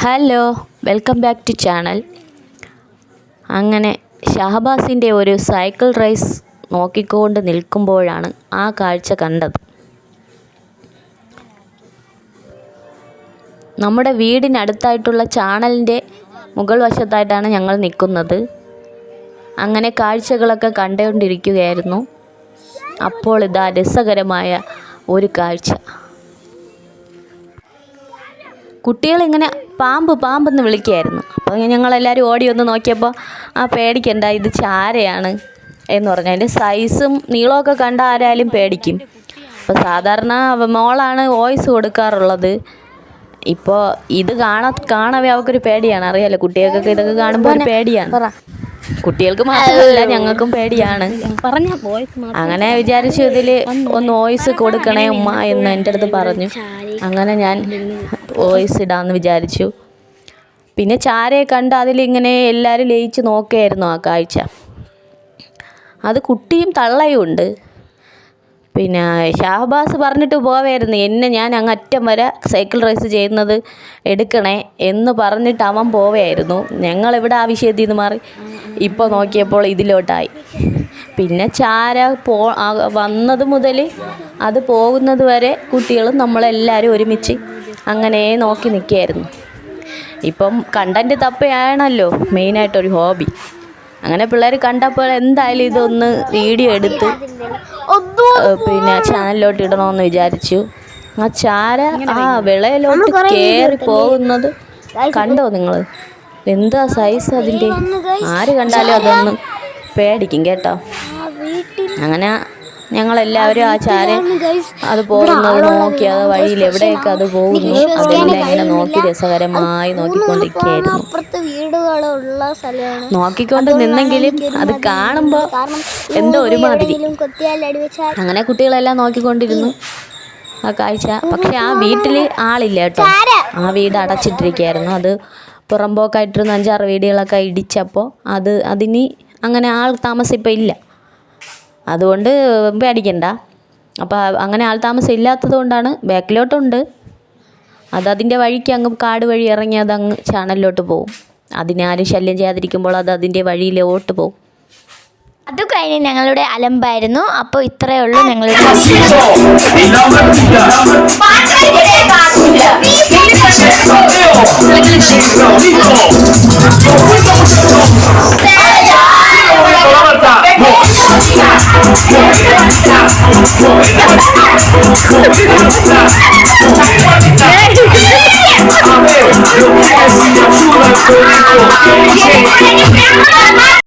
Hello, welcome back to channel. അങ്ങനെ ഷഹബാസിൻ്റെ ഒരു സൈക്കിൾ റേസ് നോക്കിക്കൊണ്ട് നിൽക്കുമ്പോഴാണ് ആ കാഴ്ച കണ്ടത്. നമ്മുടെ വീടിനടുത്തായിട്ടുള്ള ചാനലിൻ്റെ മുകൾ വശത്തായിട്ടാണ് ഞങ്ങൾ നിൽക്കുന്നത്. അങ്ങനെ കാഴ്ചകളൊക്കെ കണ്ടുകൊണ്ടിരിക്കുകയായിരുന്നു. അപ്പോൾ ഇതാ രസകരമായ ഒരു കാഴ്ച. കുട്ടികളിങ്ങനെ പാമ്പെന്ന് വിളിക്കുകയായിരുന്നു. അപ്പോൾ ഞങ്ങളെല്ലാവരും ഓടി ഒന്ന് നോക്കിയപ്പോൾ പേടിക്കണ്ട, ഇത് ചാരയാണ് എന്ന് പറഞ്ഞു. അതിൻ്റെ സൈസും നീളമൊക്കെ കണ്ട ആരായാലും പേടിക്കും. അപ്പോൾ സാധാരണ മോളാണ് വോയിസ് കൊടുക്കാറുള്ളത്. ഇപ്പോൾ ഇത് കാണവേ അവൾക്കൊരു പേടിയാണ്. അറിയാലോ, കുട്ടികൾക്കൊക്കെ ഇതൊക്കെ കാണുമ്പോൾ ഒരു പേടിയാണ്. കുട്ടികൾക്ക് മാത്രമല്ല, ഞങ്ങൾക്കും പേടിയാണ്. അങ്ങനെ വിചാരിച്ചു ഇതിൽ ഒന്ന് വോയിസ് കൊടുക്കണേ ഉമ്മ എന്ന് എൻ്റെ അടുത്ത് പറഞ്ഞു. അങ്ങനെ ഞാൻ വോയിസ് ഇടാമെന്ന് വിചാരിച്ചു. പിന്നെ ചാരയെ കണ്ട് അതിലിങ്ങനെ എല്ലാവരും ലയിച്ച് നോക്കുകയായിരുന്നു ആ കാഴ്ച. അത് കുട്ടിയും തള്ളയും ഉണ്ട്. പിന്നെ ഷഹബാസ് പറഞ്ഞിട്ട് പോവായിരുന്നു, ഞാൻ അങ്ങറ്റം വരെ സൈക്കിൾ റേസ് ചെയ്യുന്നത് എടുക്കണേ എന്ന് പറഞ്ഞിട്ട് അവൻ പോവുകയായിരുന്നു. ഞങ്ങളിവിടെ ആ വിഷയത്തിൽ നിന്ന് മാറി ഇപ്പോൾ നോക്കിയപ്പോൾ ഇതിലോട്ടായി. പിന്നെ ചാര വന്നത് മുതൽ അത് പോകുന്നത് വരെ കുട്ടികളും നമ്മളെല്ലാവരും ഒരുമിച്ച് അങ്ങനെ നോക്കി നിൽക്കുകയായിരുന്നു. ഇപ്പം കണ്ടൻറ്റ് തപ്പയാണല്ലോ മെയിനായിട്ടൊരു ഹോബി. അങ്ങനെ പിള്ളേർ കണ്ടപ്പോൾ എന്തായാലും ഇതൊന്ന് വീഡിയോ എടുത്ത് പിന്നെ ചാനലിലോട്ട് ഇടണമെന്ന് വിചാരിച്ചു. ആ ചാര വിളയിലോട്ട് കയറി പോകുന്നത് കണ്ടോ നിങ്ങൾ? എന്താ സൈസ് അതിൻ്റെ! ആര് കണ്ടാലും അതൊന്ന് പേടിക്കും കേട്ടോ. അങ്ങനെ ഞങ്ങളെല്ലാവരും ആ ചാര അത് പോകുന്നത് നോക്കി, അത് വഴിയിൽ എവിടെയൊക്കെ അത് പോകുന്നു അതെല്ലാം ഇങ്ങനെ നോക്കി രസകരമായി നോക്കിക്കൊണ്ടിരിക്കുകയായിരുന്നു. നോക്കിക്കൊണ്ട് നിന്നെങ്കിലും അത് കാണുമ്പോൾ എന്തോ ഒരുമാതിരി. അങ്ങനെ കുട്ടികളെല്ലാം നോക്കിക്കൊണ്ടിരുന്നു ആ കാഴ്ച. പക്ഷെ ആ വീട്ടിൽ ആളില്ല കേട്ടോ. ആ വീട് അടച്ചിട്ടിരിക്കുകയായിരുന്നു. അത് പുറമ്പോക്കായിട്ടിരുന്ന 5-6 വീടുകളൊക്കെ ഇടിച്ചപ്പോൾ അതിന് അങ്ങനെ ആൾ താമസം ഇപ്പം ഇല്ല. അതുകൊണ്ട് പേടിക്കണ്ട. അപ്പോൾ അങ്ങനെ ആൾ താമസം ഇല്ലാത്തത് കൊണ്ടാണ്. ബാക്കിലോട്ടുണ്ട്, അതിൻ്റെ വഴിക്ക് അങ്ങ് കാട് വഴി ഇറങ്ങി അതങ്ങ് ചാനലിലോട്ട് പോകും. അതിനാരും ശല്യം ചെയ്യാതിരിക്കുമ്പോൾ അതിൻ്റെ വഴിയിലോട്ട് പോകും. അത് കഴിഞ്ഞ് ഞങ്ങളുടെ അലമ്പായിരുന്നു. അപ്പോൾ ഇത്രയേ ഉള്ളൂ ഞങ്ങളുടെ